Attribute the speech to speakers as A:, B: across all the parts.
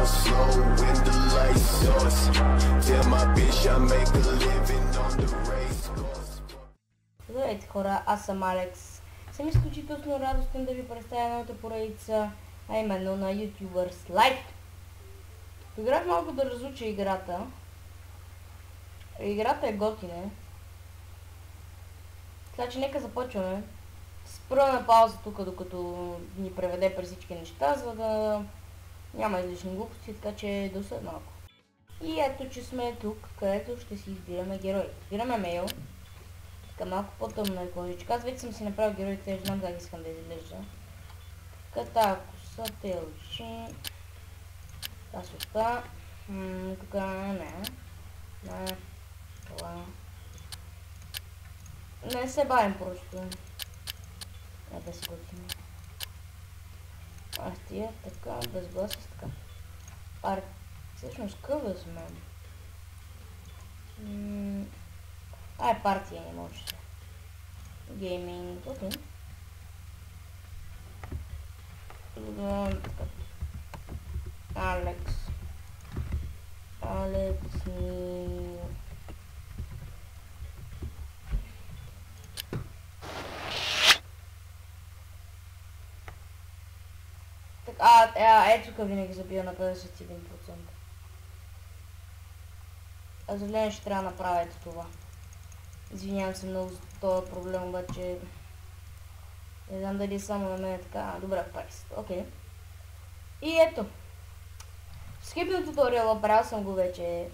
A: down slow when the lights off. Tell my bitch I make a living on the race course.
B: Здравейте хора, аз съм Алекс. Съм изключително радостен да ви представя новата поредица, а именно на YouTubers Live. Поиграх малко да разуча играта. Играта е готина. Така че нека започваме. Спра на пауза тук, докато ни преведе през всички неща, за да няма излишни глупости, така че до след малко. И ето, че сме тук, където ще си избираме герои. Избираме мейл. Така малко по-тъмна е кожичка. Аз вече съм си направил героите, знам как искам да изглежда. Така, коса, телчи. Красота. Тук не. Това. Не се бавим просто. Да си готвим. Аз тия така, без глас с така. Всъщност къв да сме? Партия не може. Гейминг, окей. Алекс ето тук винаги забия на 51%. А за съжаление ще трябва да направя ето това. Извинявам се много за този проблем, обаче не знам дали само на мен е така. Добре, прави се. Окей. И ето. Скипна туториала, правил съм го вече.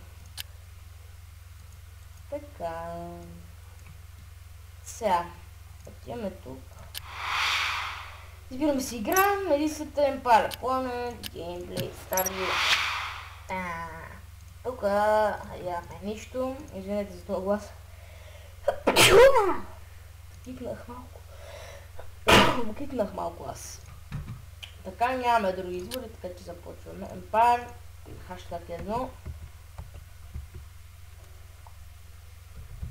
B: Така. Сега. Отиваме тук. Избираме си игра, Melissa Empire Planet, геймплей, старви. Тук яхме нищо. Извинете за това глас. Кикнах малко аз. Така нямаме други избори, така че започваме. Empire, хаштаг 1.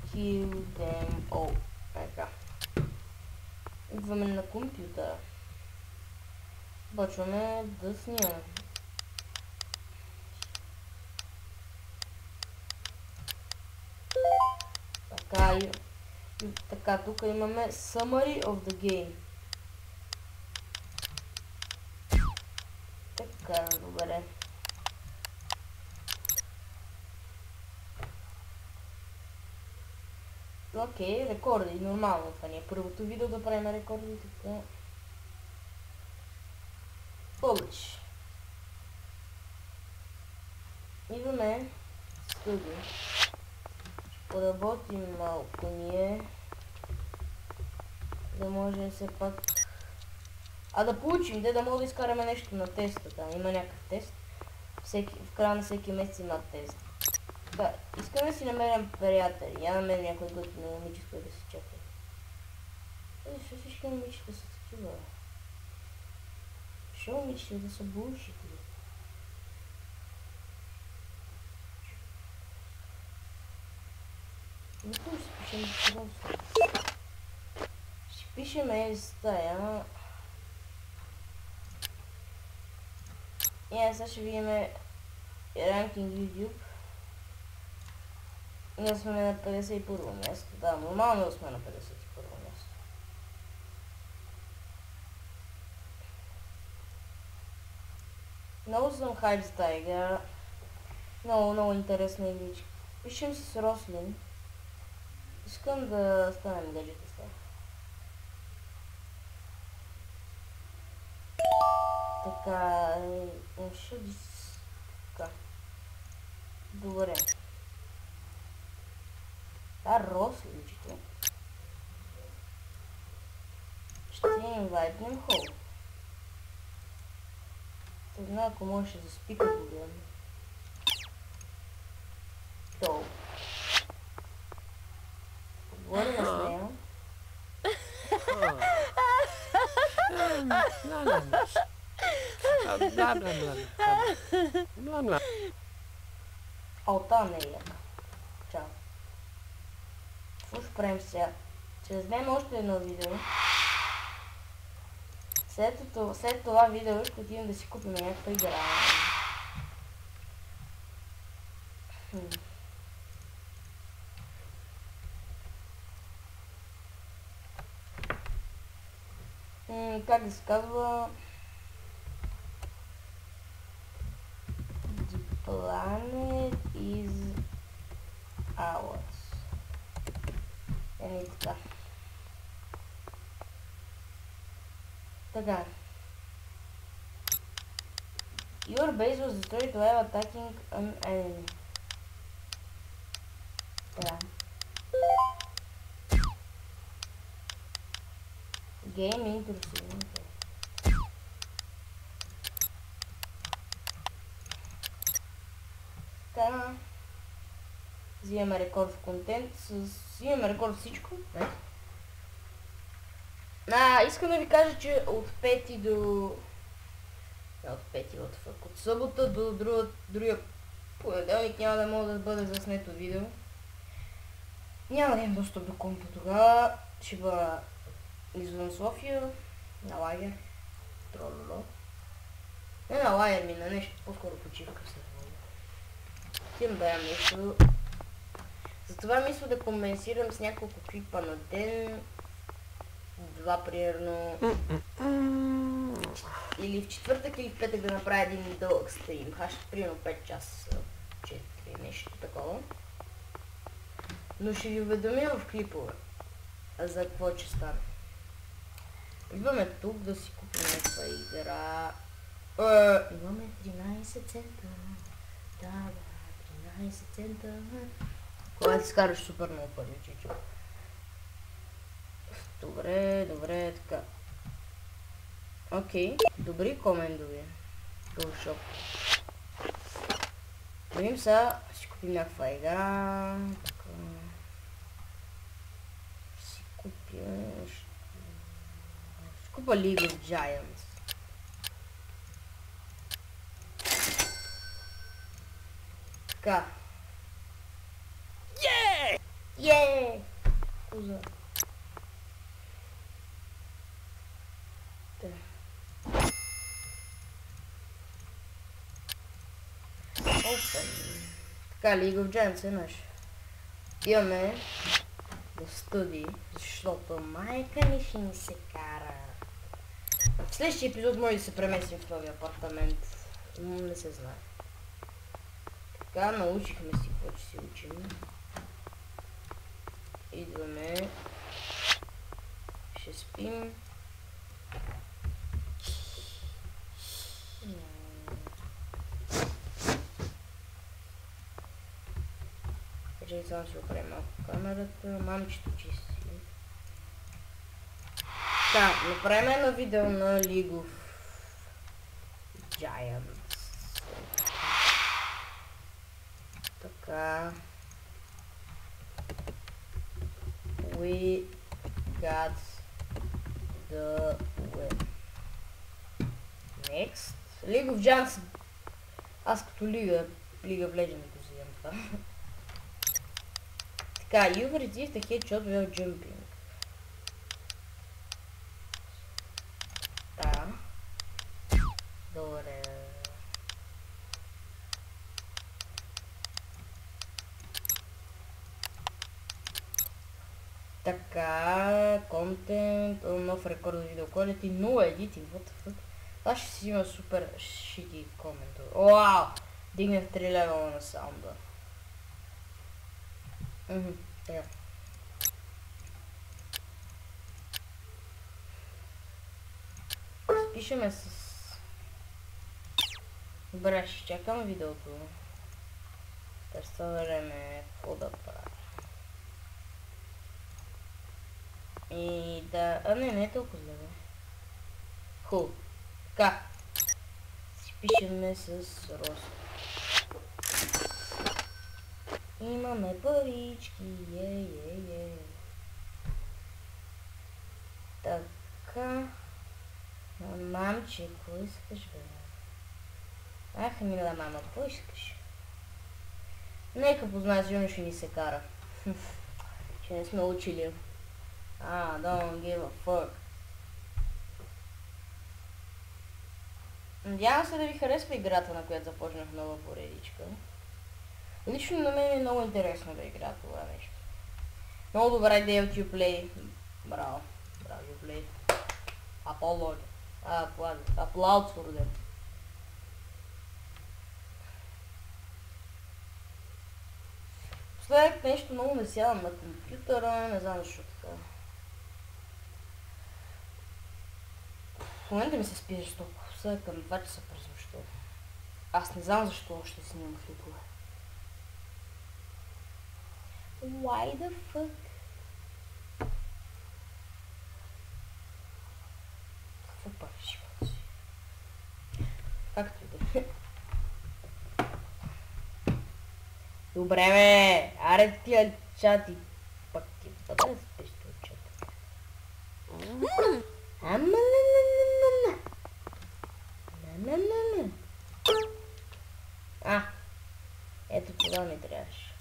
B: Kill them all. Така. Идваме на компютъра. Почваме да снимаме. Така, тук имаме Summary of the Game. Така, добре. Окей, рекорди, нормално това ни е първото видео да правим рекорди, така. Publish. Идваме студио. Поработим малко ние, да може все пак да получим, да мога да изкараме нещо на теста. Там има някакъв тест, в края на всеки месец има тест. Да, искаме да си намерим приятели. Я намерим някой готино момиче, който да се чака. Защо всички момичета са такива? Защо момичета да са булшити? Никой ще пишем просто. Ще пишем стая. И сега ще видим ранкинг YouTube. Ние сме на 51-во място. Да, нормално сме на 51-во място. Много съм хайп за тази игра. Много интересна игричка. Пишем си с Рослин. Искам да станем гаджета с това. Така, така. Добре. Рослинчето. Ще инвайтнем хол. Тогава ако можеш да спика погледам. То. Говорим с нея. Та не е яка. Чао. Какво ще правим сега? Ще вземем още едно видео. След това видео ще отидем да си купим някаква игра. Как да се казва? The planet is ours. Така. Така. Your base was destroyed while attacking an enemy. Така. Game interesting. Така. Взимаме рекорд в контент. Взимаме рекорд всичко. Искам да ви кажа, че от 5 до... От събота до другия понеделник няма да мога да бъде заснето видео. Няма да имам достъп до компа тогава. Ще бъда извън София, на лагер. Трололо. Не на лагер ми, на нещо, по-скоро почивка се води. Тим да ям нещо. Затова мисля да компенсирам с няколко клипа на ден. 2 примерно. Или в четвъртък или в петък да направя един дълъг стрим. Примерно 5 часа, 4, нещо такова. Но ще ви уведомя в клипове за какво ще стане. Идваме тук да си купим някаква игра. Имаме 13 цента. Да, 13 цента. Кога ти скараш супер много пари, чичо. Добре, така. Окей, добри комендови. Шоп. Видим сега, ще купим някаква игра. Така. Ще купа League of Giants. Така. Йеее! Куза. Така, League of Giants е наш. Имаме да студи, защото майка ми ще ни се кара. В следващия епизод може да се преместим в този апартамент. Не се знае. Така, научихме си какво ще си учим. Идваме. Ще спим. Че само си оправим малко камерата, мамчето чисти. Така, направим едно видео на League of Giants. Така. We got the win. Next. League of Giants. Аз като League of Legends го взимам това. Така, you received a headshot while jumping. Да. Добре. Така, контент, нов рекорд за видео quality, 0 editing, what the fuck. Това ще си има супер шити комент. Вау! Дигнах 3 левела на саунда. Така. Спишеме с... Добре, ще чакам видеото. През това време какво да правя. И да... не е толкова зле. Хубаво. Така. Спишеме с Рос. Имаме парички, е. Така. Мамче, какво искаш, бе? Ах, мила мама, какво искаш? Нека позная, сигурно ще ни се кара. Че не сме учили. Don't give a fuck. Надявам се да ви харесва играта, на която започнах нова поредичка. Лично на мен е много интересно да игра това нещо. Много добра идея от Uplay. Браво. Браво, Uplay. Аплауд for them. Последък нещо много не сядам на компютъра, не знам защо така. В момента ми се спираш толкова. Сега към 2 часа през нощта. Аз не знам защо още снимам клипове. Why the fuck? Какво правиш живота си? Както и да е. Добре бе! Аре тия чати. Пак ти бъде да спиш този чат. Ето това ми трябваше.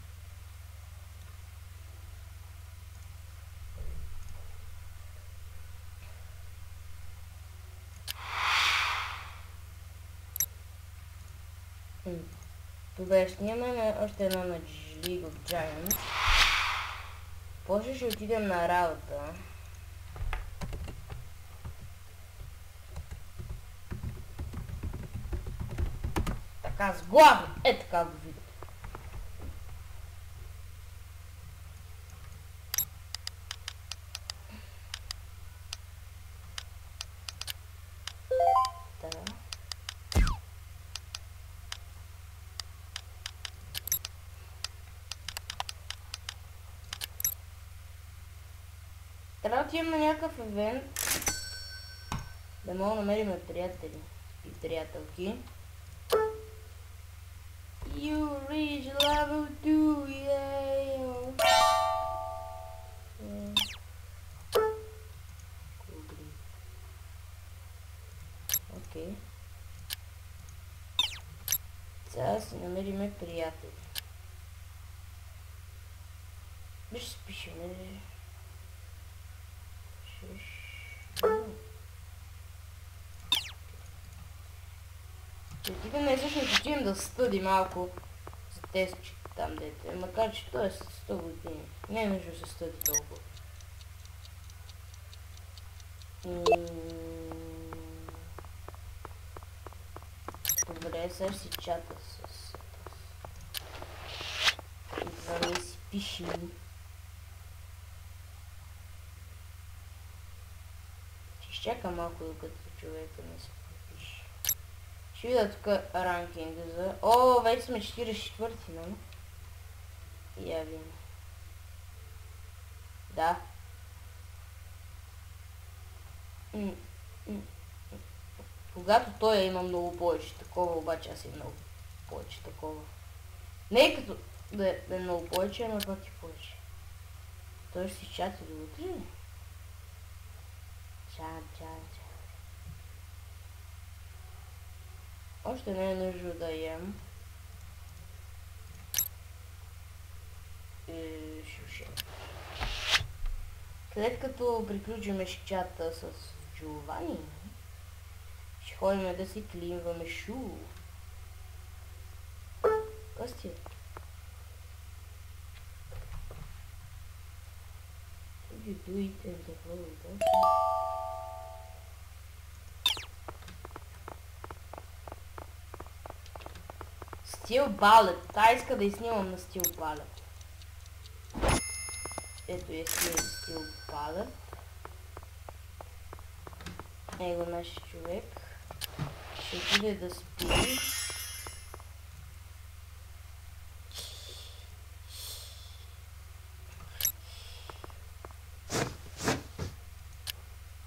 B: Добре, ще имаме още едно на League of Giants. После ще отидем на работа. Така с глави, е така го видя. Трябва да отидем на някакъв евент, да мога да намерим приятели и приятелки. You reach level 2, yeah. Окей. Сега си намериме приятели. Виж се пишеме. Отидем не всъщност отидем да стъди малко за тестче там дете, макар че той е с 100 години. Не е нужно да се стъди толкова. Добре, сега ще си чата с... За да си пиши. Ще изчакам малко докато човека не се подпише. Ще видя тук ранкинга за... О, вече сме 44-ти, нали? Я видим. Да. Когато той има много повече такова, обаче аз имам много повече такова. Не е като да е много повече, ама пак и повече. Той ще си чати до утре. Ча. Още не е нужно да ям. Шушен. След като приключиме с чата с Джовани, ще ходим да си клинваме шу. Кости. You do it in the world. Стил балет. Та иска да изснимам на стил балет. Ето е стил балет. Его нашия човек. Ще отиде да спи.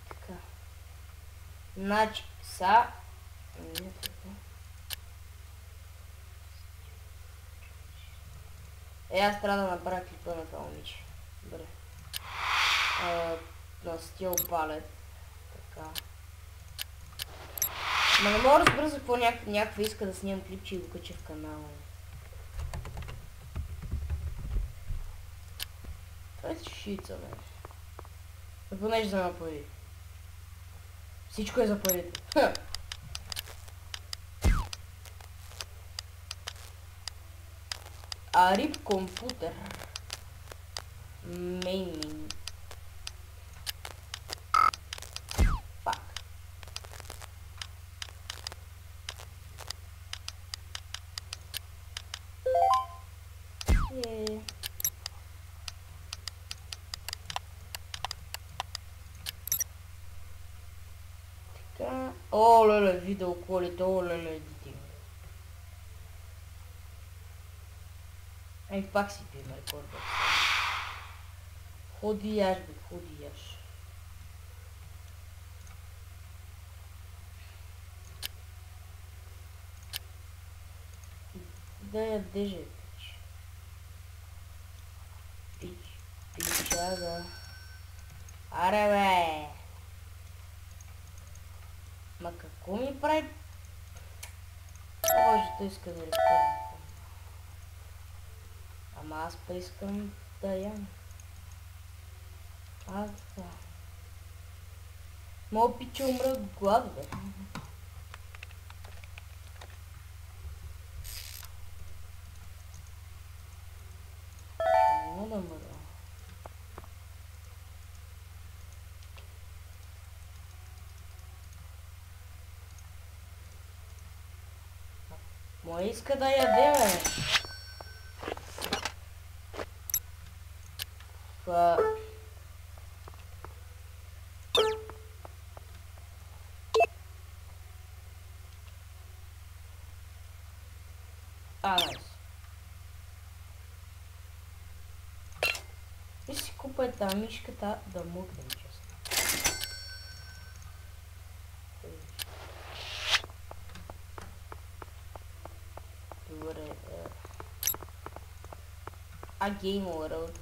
B: Така. Значи са... Аз трябва да направя клипа на това момиче. Добре. На стил балет. Така. Ма не мога да разбера за какво някаква иска да снимам клипче и го кача в канала. Това е шица, бе. Какво нещо за пари? Всичко е за парите. Ариб компютър. Мейн. Пак. Така. О, леле, видеоколите, о, леле, дити. Ай, пак си пием рекорда. Ходи яш, бе, ходи яш. Да ядеш, пич. Пичага. Аре, бе! Ма какво ми прави? Боже, той иска да рекорда. Ама аз па искам да ям. Да. Мога пича умра от глад, бе. Мога да мърда. Моя иска да яде, бе. Найс. И си купа тази мишката да мукнем, честно. Добре. Game World.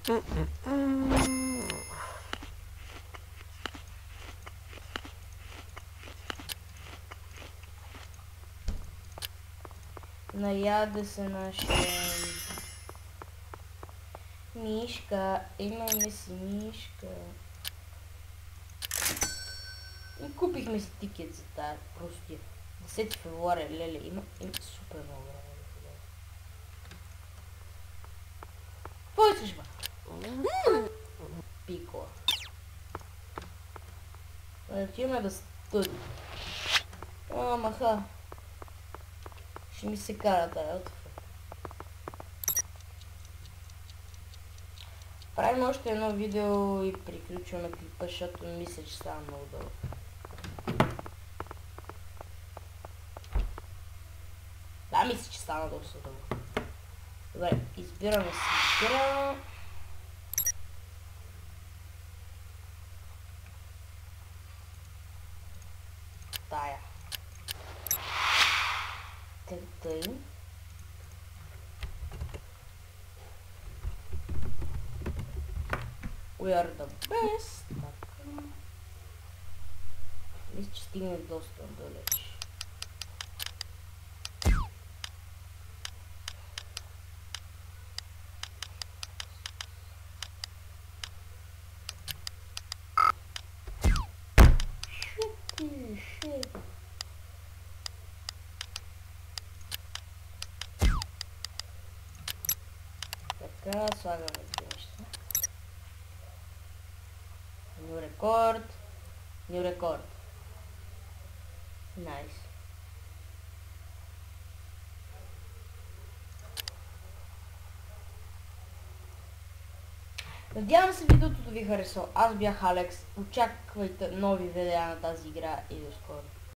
B: Наяде се нашия мишка, имаме си мишка. И купихме си тикет за тази простия. 10 февруари, леле, има супер много време. Какво искаш, ба? Пикола. Отиваме да стъди. Маха. Ще ми се кара тая отфа. Правим още едно видео и приключваме клипа, защото мисля, че става много дълго. Да, мисля, че стана доста дълго. Добре, избираме си игра. Тая. Тъй. We are the best. Така. Мисля, че стигне доста далеч. Така, слагаме неща. New record. New record. Найс. Надявам се видеото да ви харесва. Аз бях Алекс. Очаквайте нови видеа на тази игра и до скоро.